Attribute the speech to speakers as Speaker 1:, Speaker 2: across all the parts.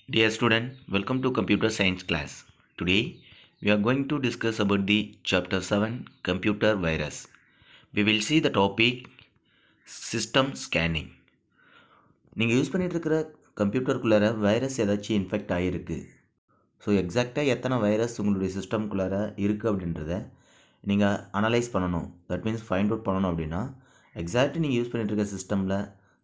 Speaker 1: Dear student, welcome to computer science class. Today we are going to discuss about the chapter 7 computer virus. We will see the topic system scanning. நீங்கள் use பண்ணிட்டு இருக்கிற கம்ப்யூட்டருக்குள்ளார virus ஏதாச்சும் infect ஆகிருக்கு. So எக்ஸாக்டாக எத்தனை virus உங்களுடைய சிஸ்டம்குள்ளார இருக்குது அப்படின்றத நீங்கள் அனலைஸ் பண்ணணும். தட் மீன்ஸ் ஃபைண்ட் அவுட் பண்ணணும் அப்படின்னா எக்ஸாக்டாக நீங்கள் யூஸ் பண்ணிட்டு இருக்க சிஸ்டமில்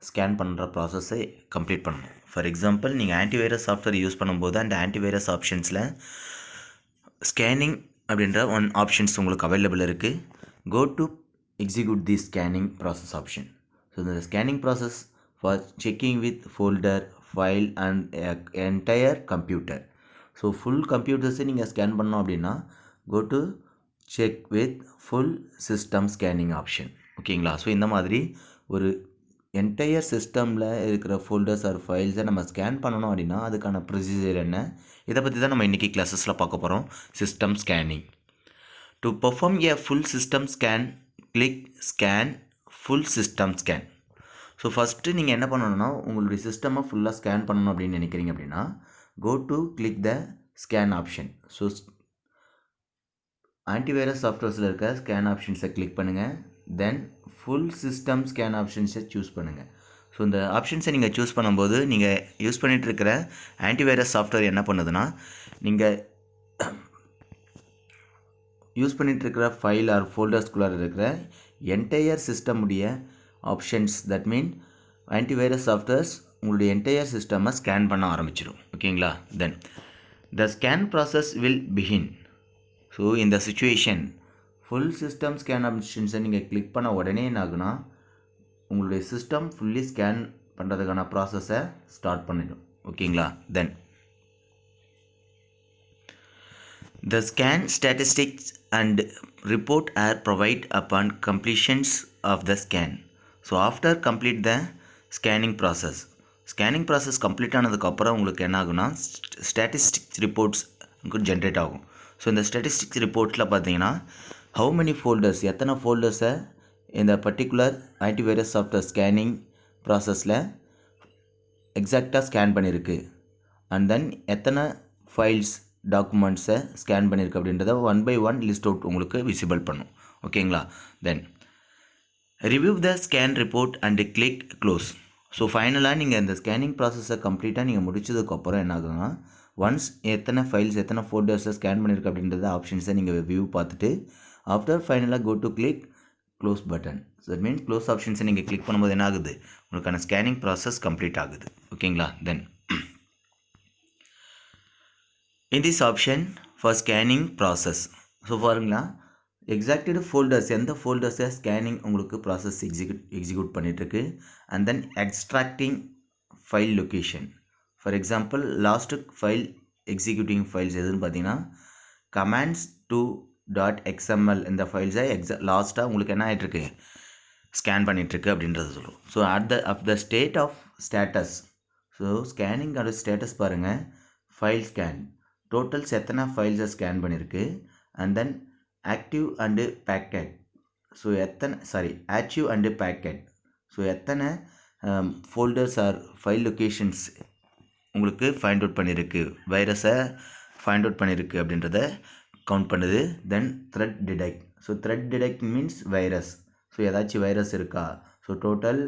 Speaker 1: ஸ்கேன் பண்ணுற ப்ராசஸை கம்ப்ளீட் பண்ணணும். ஃபார் எக்ஸாம்பிள் நீங்கள் ஆன்டிவைரஸ் சாஃப்ட்வேர் யூஸ் பண்ணும்போது அந்த ஆன்டிவைரஸ் ஆப்ஷன்ஸில் ஸ்கேனிங் அப்படின்ற ஒன் ஆப்ஷன்ஸ் உங்களுக்கு அவைலபிள் இருக்குது. Go to execute the scanning process option. So இந்த scanning process for checking with folder file and entire computer. So full கம்ப்யூட்டர்ஸை நீங்கள் ஸ்கேன் பண்ணோம் அப்படின்னா go to check with full system scanning option. ஓகேங்களா? So இந்த மாதிரி ஒரு என்டையர் சிஸ்டமில் இருக்கிற ஃபோல்டர்ஸ் ஆர் ஃபைல்ஸை நம்ம ஸ்கேன் பண்ணணும் அப்படின்னா அதுக்கான ப்ரொசீஜர் என்ன, இதை பற்றி தான் நம்ம இன்றைக்கி கிளாஸஸில் பார்க்க போகிறோம். System scanning. To perform A full system scan click scan full system scan. So first நீங்கள் என்ன பண்ணணும்னா உங்களுடைய சிஸ்டமை ஃபுல்லாக ஸ்கேன் பண்ணணும் அப்படின்னு நினைக்கிறீங்க அப்படின்னா go to click the scan option. So antivirus சாஃப்ட்வேர்ஸில் இருக்க ஸ்கேன் ஆப்ஷன்ஸை கிளிக் பண்ணுங்கள். தென் ஃபுல் சிஸ்டம் ஸ்கேன் ஆப்ஷன்ஸை சூஸ் பண்ணுங்கள். ஸோ இந்த ஆப்ஷன்ஸை நீங்கள் சூஸ் பண்ணும்போது நீங்கள் யூஸ் பண்ணிகிட்ருக்கிற ஆன்டிவைரஸ் சாஃப்ட்வேர் என்ன பண்ணுதுன்னா நீங்கள் யூஸ் பண்ணிகிட்ருக்கிற ஃபைல் ஆர் ஃபோல்டர்ஸ்குள்ளார இருக்கிற என்டையர் சிஸ்டமுடைய options, that mean antivirus softwares உங்களுடைய என்டையர் சிஸ்டமை ஸ்கேன் பண்ண ஆரம்பிச்சிடும். ஓகேங்களா? Then the scan process will begin. So இந்த சுச்சுவேஷன் ஃபுல் சிஸ்டம் ஸ்கேன் ஆப்ஷன்ஸை நீங்கள் கிளிக் பண்ண உடனே என்ன ஆகுனா உங்களுடைய சிஸ்டம் ஃபுல்லி ஸ்கேன் பண்ணுறதுக்கான ப்ராசஸை ஸ்டார்ட் பண்ணிடும். ஓகேங்களா? Then the scan statistics and report are provide upon completions of the scan. So after complete the scanning process complete ஆனதுக்கப்புறம் உங்களுக்கு என்ன ஆகுனா ஸ்டாட்டிஸ்டிக்ஸ் ரிப்போர்ட்ஸ் ஜென்ரேட் ஆகும். ஸோ இந்த ஸ்டாட்டிஸ்டிக்ஸ் ரிப்போர்ட்டில் பார்த்தீங்கன்னா ஹவு மெனி ஃபோல்டர்ஸ், எத்தனை ஃபோல்டர்ஸை இந்த பர்டிகுலர் ஆன்டிவைரஸ் சாஃப்ட்வேர் ஸ்கேனிங் ப்ராசஸில் எக்ஸாக்டாக ஸ்கேன் பண்ணியிருக்கு, அண்ட் தென் எத்தனை ஃபைல்ஸ் டாக்குமெண்ட்ஸை ஸ்கேன் பண்ணியிருக்கு அப்படின்றத one by one list out உங்களுக்கு விசிபிள் பண்ணும். ஓகேங்களா? Then review the scan report and click close. So ஃபைனலாக நீங்கள் இந்த ஸ்கேனிங் ப்ராசஸை கம்ப்ளீட்டாக நீங்கள் முடிச்சதுக்கப்புறம் என்ன ஆகுதுன்னா ஒன்ஸ் எத்தனை ஃபைல்ஸ் எத்தனை ஃபோல்டர்ஸை ஸ்கேன் பண்ணியிருக்கு அப்படின்றத ஆப்ஷன்ஸை நீங்கள் வியூ பார்த்துட்டு ஆஃப்டர் ஃபைனலாக go to click close button. So that means close ஆப்ஷன்ஸை நீங்கள் கிளிக் பண்ணும்போது என்ன ஆகுது உங்களுக்கான ஸ்கேனிங் ப்ராசஸ் கம்ப்ளீட் ஆகுது. ஓகேங்களா? Then in this option for scanning process. So பாருங்களா எக்ஸாக்டட் ஃபோல்டர்ஸ், எந்த ஃபோல்டர்ஸை ஸ்கேனிங் உங்களுக்கு ப்ராசஸ் எக்ஸிக்யூட் பண்ணிகிட்ருக்கு, and then extracting file location. For example last file executing files எதுன்னு பார்த்தீங்கன்னா கமாண்ட்ஸ் .xml இந்த ஃபைல்ஸை லாஸ்ட்டாக உங்களுக்கு என்ன ஆகிட்டுருக்கு ஸ்கேன் பண்ணிகிட்ருக்கு அப்படின்றது சொல்லும். So at the state of status. So ஸ்கேனிங்கோட ஸ்டேட்டஸ் பாருங்கள். ஃபைல் ஸ்கேன் டோட்டல்ஸ் எத்தனை ஃபைல்ஸை ஸ்கேன் பண்ணியிருக்கு, and then active and packet. So active and packet. So எத்தனை ஃபோல்டர்ஸ் ஆர் ஃபைல் லொக்கேஷன்ஸ் உங்களுக்கு ஃபைண்ட் அவுட் பண்ணியிருக்கு, வைரஸை ஃபைண்ட் அவுட் பண்ணியிருக்கு அப்படின்றத கவுண்ட் பண்ணுது. Then threat detect. So threat detect means virus. So ஏதாச்சும் வைரஸ் இருக்கா. So total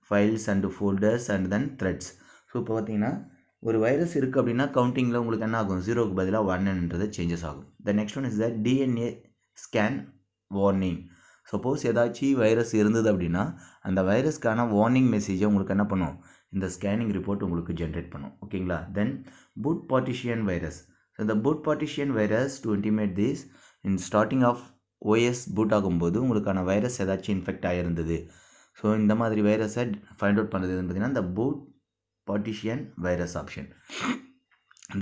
Speaker 1: files and folders and then threats. So இப்போ பார்த்தீங்கன்னா ஒரு வைரஸ் இருக்குது அப்படின்னா கவுண்டிங்கில் உங்களுக்கு என்ன ஆகும், 0க்கு பதிலாக 1ன்றது சேஞ்சஸ் ஆகும். த next one is the DNA scan warning. Suppose ஏதாச்சும் வைரஸ் இருந்தது அப்படின்னா அந்த வைரஸ்க்கான வார்னிங் மெசேஜை உங்களுக்கு என்ன பண்ணும் இந்த ஸ்கேனிங் ரிப்போர்ட் உங்களுக்கு ஜென்ரேட் பண்ணும். ஓகேங்களா? Then boot partition virus. So இந்த boot partition virus to intimate this in starting of OS boot ஆகும்போது உங்களுக்கான வைரஸ் ஏதாச்சும் இன்ஃபெக்ட் ஆகிருந்தது. ஸோ இந்த மாதிரி வைரஸை ஃபைண்ட் அவுட் பண்ணுறது பார்த்தீங்கன்னா இந்த boot partition virus option.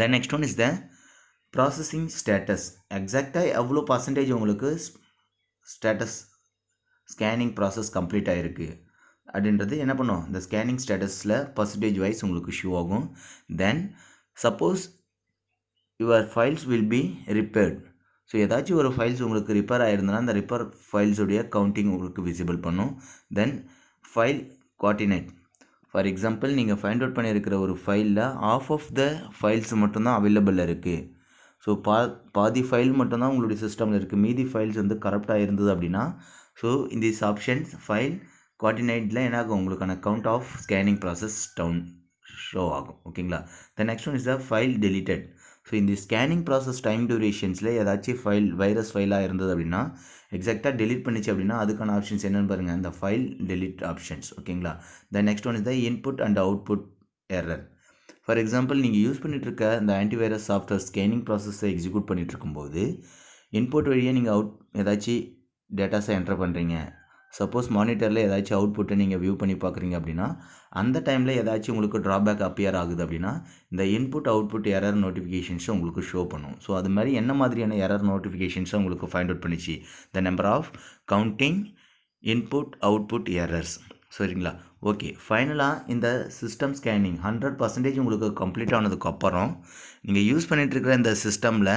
Speaker 1: Then next one is the processing status. எக்ஸாக்டாக எவ்வளோ பர்சன்டேஜ் உங்களுக்கு ஸ்டேட்டஸ் ஸ்கேனிங் ப்ராசஸ் கம்ப்ளீட் ஆகிருக்கு அப்படின்றது என்ன பண்ணும் இந்த ஸ்கேனிங் ஸ்டேட்டஸில் பர்சன்டேஜ் வைஸ் உங்களுக்கு ஷோ ஆகும். Then suppose your files will be repaired. So ஏதாச்சும் ஒரு ஃபைல்ஸ் உங்களுக்கு ரிப்பேர் ஆகிருந்தனா அந்த ரிப்பேர் ஃபைல்ஸுடைய கவுண்டிங் உங்களுக்கு விசிபிள் பண்ணும். Then file coordinate. For example நீங்கள் ஃபைண்ட் அவுட் பண்ணியிருக்கிற ஒரு ஃபைலில் ஆஃப் ஆஃப் த ஃபைல்ஸ் மட்டும்தான் அவைலபிளில் இருக்குது. ஸோ பாதி ஃபைல் மட்டும்தான் உங்களுடைய சிஸ்டமில் இருக்குது, மீதி ஃபைல்ஸ் வந்து கரப்டாக இருந்தது அப்படின்னா ஸோ இந்த ஆப்ஷன்ஸ் ஃபைல் கோஆர்டினேட்டில் என்ன ஆகும், உங்களுக்கான count of scanning process down show ஆகும். ஓகேங்களா. The next one is the file deleted. So இந்த ஸ்கேனிங் ப்ராசஸ் டைம் டியூரேஷன்ஸில் ஏதாச்சும் ஃபைல் வைரஸ் ஃபைலாக இருந்தது அப்படின்னா எக்ஸாக்டாக டெலிட் பண்ணிச்சு அப்படின்னா அதுக்கான ஆப்ஷன்ஸ் என்னென்னு பாருங்கள், அந்த ஃபைல் டெலிட் ஆப்ஷன்ஸ். ஓகேங்களா. The next one is the input and output error. For example நீங்கள் யூஸ் பண்ணிகிட்ருக்க இந்த ஆன்டிவைரஸ் சாஃப்ட்வேர் ஸ்கேனிங் ப்ராசஸை எக்ஸிக்யூட் பண்ணிகிட்டு இருக்கும்போது இன்புட் வழியாக நீங்கள் ஏதாச்சும் டேட்டாஸை என்டர் பண்ணுறீங்க, சப்போஸ் மானிட்டரில் ஏதாச்சும் அவுட்புட்டை நீங்கள் வியூ பண்ணி பார்க்குறீங்க அப்படின்னா அந்த டைமில் ஏதாச்சும் உங்களுக்கு ட்ராபேக் அப்பியர் ஆகுது அப்படின்னா இந்த இன்புட் அவுட்புட் எரர் நோட்டிஃபிகேஷன்ஸை உங்களுக்கு ஷோ பண்ணும். ஸோ அது மாதிரி என்ன மாதிரியான எரர் நோட்டிஃபிகேஷன்ஸை உங்களுக்கு ஃபைண்ட் அவுட் பண்ணிச்சு, the number of counting input output errors. சரிங்களா. ஓகே, ஃபைனலாக இந்த சிஸ்டம் ஸ்கேனிங் 100% உங்களுக்கு கம்ப்ளீட் ஆனதுக்கப்புறம் நீங்கள் யூஸ் பண்ணிகிட்ருக்கிற இந்த சிஸ்டமில்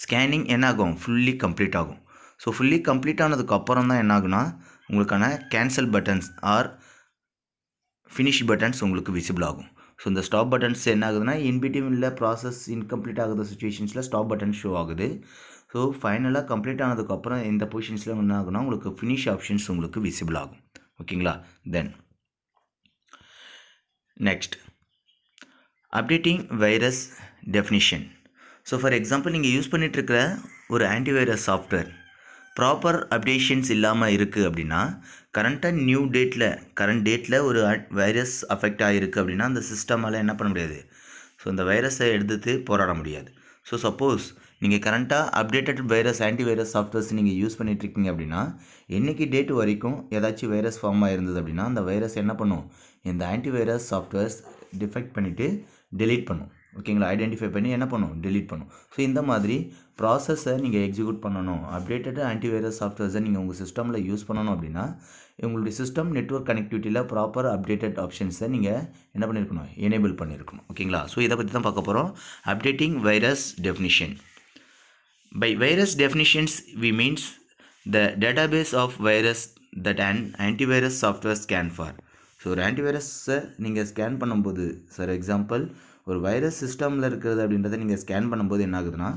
Speaker 1: ஸ்கேனிங் என்ன ஆகும், ஃபுல்லி கம்ப்ளீட் ஆகும். ஸோ ஃபுல்லி கம்ப்ளீட் ஆனதுக்கப்புறம் தான் என்ன ஆகுனா உங்களுக்கான cancel buttons or finish buttons உங்களுக்கு விசிபிள் ஆகும். ஸோ இந்த ஸ்டாப் பட்டன்ஸ் என்ன ஆகுதுன்னா இன்பிட்வீனில் ப்ராசஸ் இன்கம்ப்ளீட் ஆகுது சுச்சுவேஷன்ஸில் ஸ்டாப் பட்டன் ஷோ ஆகுது. ஸோ ஃபைனலாக கம்ப்ளீட் ஆனதுக்கப்புறம் இந்த பொசிஷன்ஸில் என்ன ஆகுனா உங்களுக்கு ஃபினிஷ் ஆப்ஷன்ஸ் உங்களுக்கு விசிபிள் ஆகும். ஓகேங்களா. Then next updating virus definition. So for example நீங்கள் யூஸ் பண்ணிகிட்ருக்கிற ஒரு ஆன்டிவைரஸ் சாஃப்ட்வேர் ப்ராப்பர் அப்டேஷன்ஸ் இல்லாமல் இருக்குது அப்படின்னா கரண்ட் டேட்டில் ஒரு வைரஸ் அஃபெக்ட் ஆகிருக்கு அப்படின்னா அந்த சிஸ்டமால் என்ன பண்ண முடியாது, ஸோ அந்த வைரஸை எடுத்து போராட முடியாது. ஸோ சப்போஸ் நீங்கள் கரண்ட்டாக அப்டேட்டட் வைரஸ் ஆன்டிவைரஸ் சாஃப்ட்வேர்ஸ் நீங்கள் யூஸ் பண்ணிகிட்ருக்கீங்க அப்படின்னா என்றைக்கு டேட் வரைக்கும் ஏதாச்சும் வைரஸ் ஃபார்ம் ஆகிருந்தது அப்படின்னா அந்த வைரஸ் என்ன பண்ணும், இந்த ஆன்டிவைரஸ் சாஃப்ட்வேர்ஸ் டிஃபெக்ட் பண்ணிவிட்டு டெலீட் பண்ணும். ஓகேங்களா. ஐடென்டிஃபை பண்ணி என்ன பண்ணும், டெலீட் பண்ணும். ஸோ இந்த மாதிரி ப்ராசஸை நீங்கள் எக்ஸிக்யூட் பண்ணணும். அப்டேட்டட் ஆன்டிவைரஸ் சாஃப்ட்வேர்ஸை நீங்கள் உங்கள் சிஸ்டமில் யூஸ் பண்ணணும் அப்படின்னா உங்களுடைய சிஸ்டம் நெட்வொர்க் கனெக்டிவிட்டியில் ப்ராப்பர் அப்டேட்டட் ஆப்ஷன்ஸை நீங்கள் என்ன பண்ணியிருக்கணும், எனேபிள் பண்ணியிருக்கணும். ஓகேங்களா. ஸோ இதை பற்றி தான் பார்க்க போகிறோம். Updating virus definition. By virus definitions we means the database of virus that antivirus software scan for. So ஒரு ஆன்டிவைரஸை நீங்கள் ஸ்கேன் பண்ணும்போது ஃபார் எக்ஸாம்பிள் ஒரு வைரஸ் சிஸ்டமில் இருக்கிறது அப்படின்றத நீங்கள் ஸ்கேன் பண்ணும்போது என்ன ஆகுதுன்னா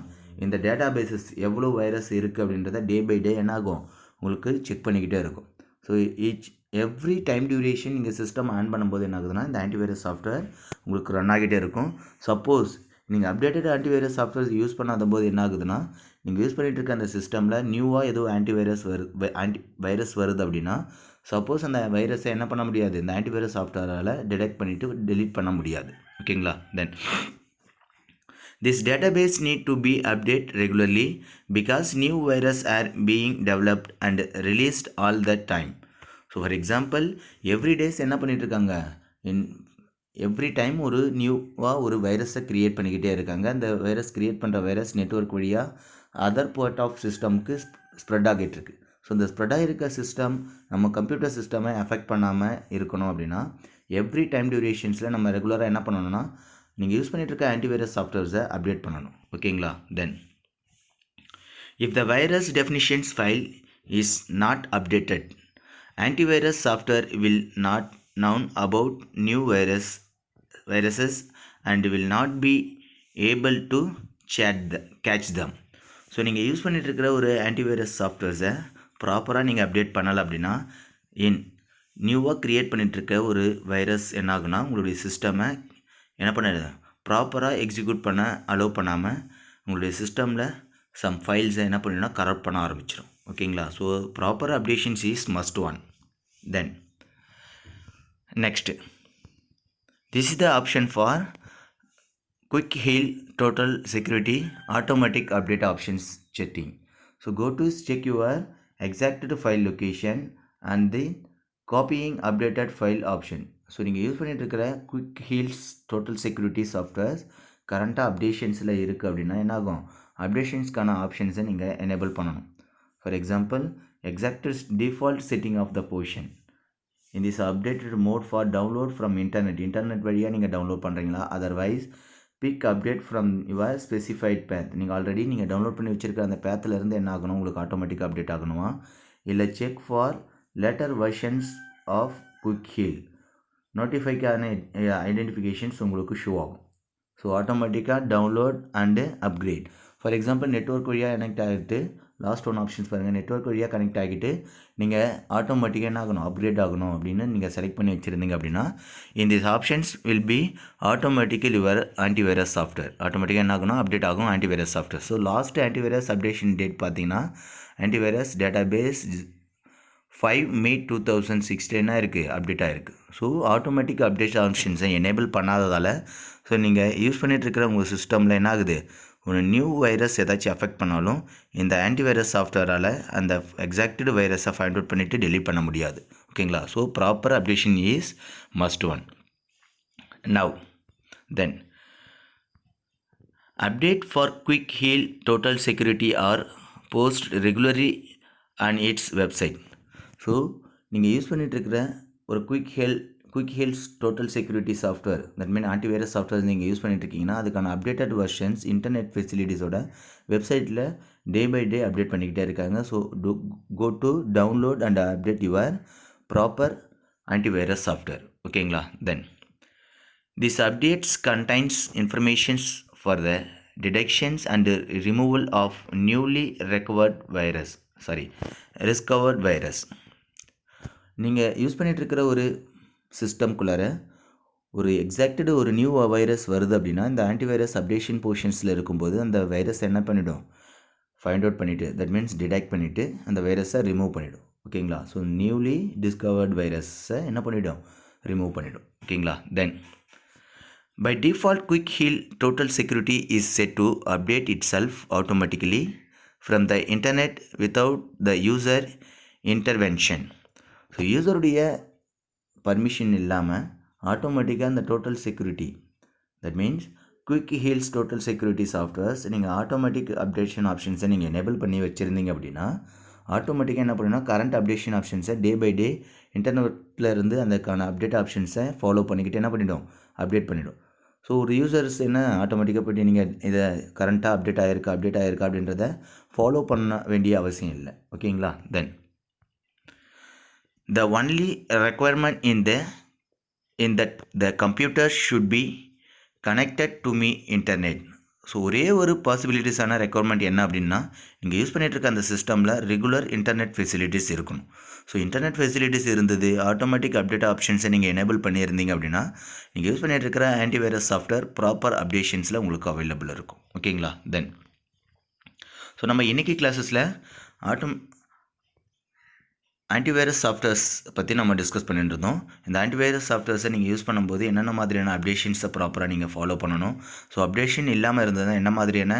Speaker 1: இந்த டேட்டா பேஸஸ் எவ்வளோ வைரஸ் இருக்குது அப்படின்றத டே பை டே என்ன ஆகும் உங்களுக்கு செக் பண்ணிக்கிட்டே இருக்கும். ஸோ எவ்ரி டைம் டியூரேஷன் நீங்கள் சிஸ்டம் ஆன் பண்ணும்போது என்ன ஆகுதுன்னா இந்த ஆன்டிவைரஸ் சாஃப்ட்வேர் உங்களுக்கு ரன் ஆகிட்டே இருக்கும். சப்போஸ் நீங்கள் அப்டேட்டட் ஆன்டிவைரஸ் சாஃப்ட்வேர் யூஸ் பண்ணாத போது என்ன ஆகுதுன்னா நீங்கள் யூஸ் பண்ணிகிட்டு இருக்க அந்த சிஸ்டமில் நியூவாக ஏதோ வைரஸ் வருது அப்படின்னா சப்போஸ் அந்த வைரஸை என்ன பண்ண முடியாது, இந்த ஆன்டிவைரஸ் சாஃப்ட்வேரால் டிடெக்ட் பண்ணிவிட்டு டெலீட் பண்ண முடியாது. ஓகேங்களா. தென் this database need to be updated regularly because new virus are being developed and released all the time. So for example every days என்ன பண்ணிட்டு இருக்காங்க, எவ்ரி டைம் ஒரு நியூவாக ஒரு வைரஸை க்ரியேட் பண்ணிக்கிட்டே இருக்காங்க. அந்த வைரஸ் க்ரியேட் பண்ணுற வைரஸ் நெட்வொர்க் வழியாக அதர் பார்ட் ஆஃப் சிஸ்டமுக்கு ஸ்ப்ரெட் ஆகிட்டு இருக்கு. ஸோ இந்த ஸ்ப்ரெட் ஆகிருக்க சிஸ்டம் நம்ம கம்ப்யூட்டர் சிஸ்டமை அஃபெக்ட் பண்ணாமல் இருக்கணும் அப்படின்னா எவ்ரி டைம் டியூரேஷன்ஸில் நம்ம ரெகுலராக என்ன பண்ணணும்னா நீங்கள் யூஸ் பண்ணிகிட்டு இருக்க ஆன்டிவைரஸ் சாஃப்ட்வேர்ஸை அப்டேட் பண்ணணும். ஓகேங்களா. தென் if the virus definitions file is not updated antivirus software will not known about new viruses and will not be able to catch them. So நீங்கள் யூஸ் பண்ணிகிட்டு இருக்கிற ஒரு ஆன்டிவைரஸ் சாஃப்ட்வேர்ஸை ப்ராப்பராக நீங்கள் அப்டேட் பண்ணலை அப்படின்னா நியூவாக க்ரியேட் பண்ணிகிட்ருக்க ஒரு வைரஸ் என்ன ஆகுனா உங்களுடைய சிஸ்டமை என்ன பண்ண ப்ராப்பராக எக்ஸிக்யூட் பண்ண அலோவ் பண்ணாமல் உங்களுடைய சிஸ்டமில் சம் ஃபைல்ஸை என்ன பண்ணினா கரப்ட் பண்ண ஆரம்பிச்சிடும். ஓகேங்களா. So proper updations is must one. Then next this is the option for quick heal total security automatic update options setting. So go to check your exact file location and then copying updated file option. So நீங்கள் use பண்ணிட்டு இருக்கிற Quick Heal's total security softwares கரண்ட்டாக அப்டேஷன்ஸில் இருக்குது அப்படின்னா என்ன ஆகும், அப்டேஷன்ஸ்க்கான ஆப்ஷன்ஸை நீங்கள் எனேபிள் பண்ணணும். For example exact default setting of the portion in this updated mode for download from internet வழியாக நீங்கள் டவுன்லோட் பண்ணுறீங்களா, otherwise pick update from your specified path. நீங்கள் ஆல்ரெடி நீங்கள் டவுன்லோட் பண்ணி வச்சுருக்க அந்த பேத்துலேருந்து என்ன ஆகணும் உங்களுக்கு ஆட்டோமேட்டிக்காக அப்டேட் ஆகணுமா, இல்லை check for later versions of Quick Heal நோட்டிஃபைக்கான ஐடென்டிஃபிகேஷன்ஸ் உங்களுக்கு ஷோ ஆகும். ஸோ ஆட்டோமேட்டிக்காக download and upgrade. For example network வழியாக கனெக்ட் ஆகிட்டு லாஸ்ட் ஒன் ஆப்ஷன்ஸ் பாருங்கள். நெட்வொர்க் வழியாக கனெக்ட் ஆகிட்டு நீங்கள் ஆட்டோமேட்டிக்காக என்ன ஆகணும், அப்கிரேட் ஆகணும் அப்படின்னு நீங்கள் செலக்ட் பண்ணி வச்சுருந்தீங்க அப்படின்னா இந்த options will be automatical your antivirus software. ஆட்டோமேட்டிக்காக என்ன ஆகணும், அப்டேட் ஆகும் antivirus software. So last antivirus updation date பார்த்தீங்கன்னா ஆன்டிவைரஸ் டேட்டாபேஸ் 5 May 2016 இருக்குது, அப்டேட் ஆகிருக்கு. ஸோ ஆட்டோமேட்டிக் அப்டேட் ஆப்ஷன்ஸை எனேபிள் பண்ணாததால் ஸோ நீங்கள் யூஸ் பண்ணிகிட்ருக்கிற உங்கள் சிஸ்டமில் என்ன ஆகுது, ஒரு நியூ வைரஸ் ஏதாச்சும் அஃபெக்ட் பண்ணாலும் இந்த ஆன்டிவைரஸ் சாஃப்ட்வேரால் அந்த எக்ஸாக்டட் வைரஸை ஃபைண்ட் அவுட் பண்ணிவிட்டு டெலீட் பண்ண முடியாது. ஓகேங்களா? So proper updation is must one. Now then update for quick heal total security are post regularly on its website. So நீங்கள் யூஸ் பண்ணிகிட்ருக்கிற ஒரு Quick heels total Security software, that mean antivirus software நீங்கள் use பண்ணிட்டுருக்கீங்கன்னா அதுக்கான updated versions internet ஃபெசிலிட்டிஸோட வெப்சைட்டில் டே by day update பண்ணிக்கிட்டே இருக்காங்க. So go to download and update your proper antivirus software. ஓகேங்களா? Then this updates contains informations for the detections and removal of newly discovered virus. நீங்கள் use பண்ணிகிட்ருக்கிற ஒரு சிஸ்டம்குள்ளார ஒரு எக்ஸாக்டடு ஒரு நியூ வைரஸ் வருது அப்படின்னா இந்த ஆன்டிவைரஸ் அப்டேஷன் போர்ஷன்ஸில் இருக்கும்போது அந்த வைரஸ் என்ன பண்ணிவிடும், ஃபைண்ட் அவுட் பண்ணிவிட்டு, தட் மீன்ஸ் டிடெக்ட் பண்ணிவிட்டு அந்த வைரஸை ரிமூவ் பண்ணிவிடும். ஓகேங்களா? ஸோ நியூலி டிஸ்கவர்ட் வைரஸை என்ன பண்ணிவிடும், ரிமூவ் பண்ணிவிடும். ஓகேங்களா? தென் by default quick heal total security is set to update itself automatically from the internet without the user intervention. So யூசருடைய பர்மிஷன் இல்லாமல் ஆட்டோமேட்டிக்காக அந்த total security, that means Quick heels total security softwares நீங்கள் automatic updation ஆப்ஷன்ஸை நீங்கள் enable பண்ணி வச்சுருந்தீங்க அப்படின்னா ஆட்டோமேட்டிக்காக என்ன பண்ணுன்னா கரண்ட் அப்டேஷன் ஆப்ஷன்ஸை டே பை டே இன்டர்நெட்டில் இருந்து அதுக்கான அப்டேட் ஆப்ஷன்ஸை ஃபாலோ பண்ணிக்கிட்டு என்ன பண்ணிவிடும், அப்டேட் பண்ணிவிடும். ஸோ ஒரு யூசர்ஸ் என்ன ஆட்டோமேட்டிக்காக போய்ட்டு நீங்கள் இதை கரண்ட்டாக அப்டேட் ஆகிருக்கா அப்படின்றத ஃபாலோ பண்ண வேண்டிய அவசியம் இல்லை. ஓகேங்களா? தென் the only requirement in that the computer should be connected to me internet. So ஒரே ஒரு பாசிபிலிட்டிஸான ரெக்குவயர்மெண்ட் என்ன அப்படின்னா நீங்கள் யூஸ் பண்ணிகிட்டு இருக்க அந்த சிஸ்டமில் ரெகுலர் இன்டர்நெட் ஃபெசிலிட்டிஸ் இருக்கணும். ஸோ இன்டர்நெட் ஃபெசிலிட்டிஸ் இருந்தது, ஆட்டோமேட்டிக் அப்டேட் ஆப்ஷன்ஸை நீங்கள் எனேபிள் பண்ணியிருந்தீங்க அப்படின்னா நீங்கள் யூஸ் பண்ணிகிட்டு இருக்கிற ஆன்டிவைரஸ் சாஃப்ட்வேர் ப்ராப்பர் அப்டேஷன்ஸில் உங்களுக்கு அவைலபிள் இருக்கும். ஓகேங்களா? தென் ஸோ நம்ம இன்றைக்கி கிளாஸஸில் ஆன்டிவைரஸ் சாஃப்ட்வேர்ஸ் பற்றி நம்ம டிஸ்கஸ் பண்ணிட்டு இருந்தோம். இந்த ஆன்டிவைரஸ் சாஃப்ட்வேர்ஸை நீங்கள் யூஸ் பண்ணும்போது என்னென்ன மாதிரியான அப்டேஷன்ஸை ப்ராப்பராக நீங்கள் ஃபாலோ பண்ணணும், ஸோ அப்டேஷன் இல்லாமல் இருந்ததுன்னா என்ன மாதிரியான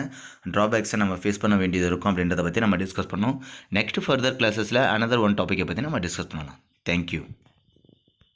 Speaker 1: ட்ராபேக்ஸை நம்ம ஃபேஸ் பண்ண வேண்டியது இருக்கும் அப்படின்றத பற்றி நம்ம டிஸ்கஸ் பண்ணோம். நெக்ஸ்ட் ஃபர்தர் கிளாஸஸில் another one டாப்பிக்கை பற்றி நம்ம டிஸ்கஸ் பண்ணலாம். தேங்க்யூ.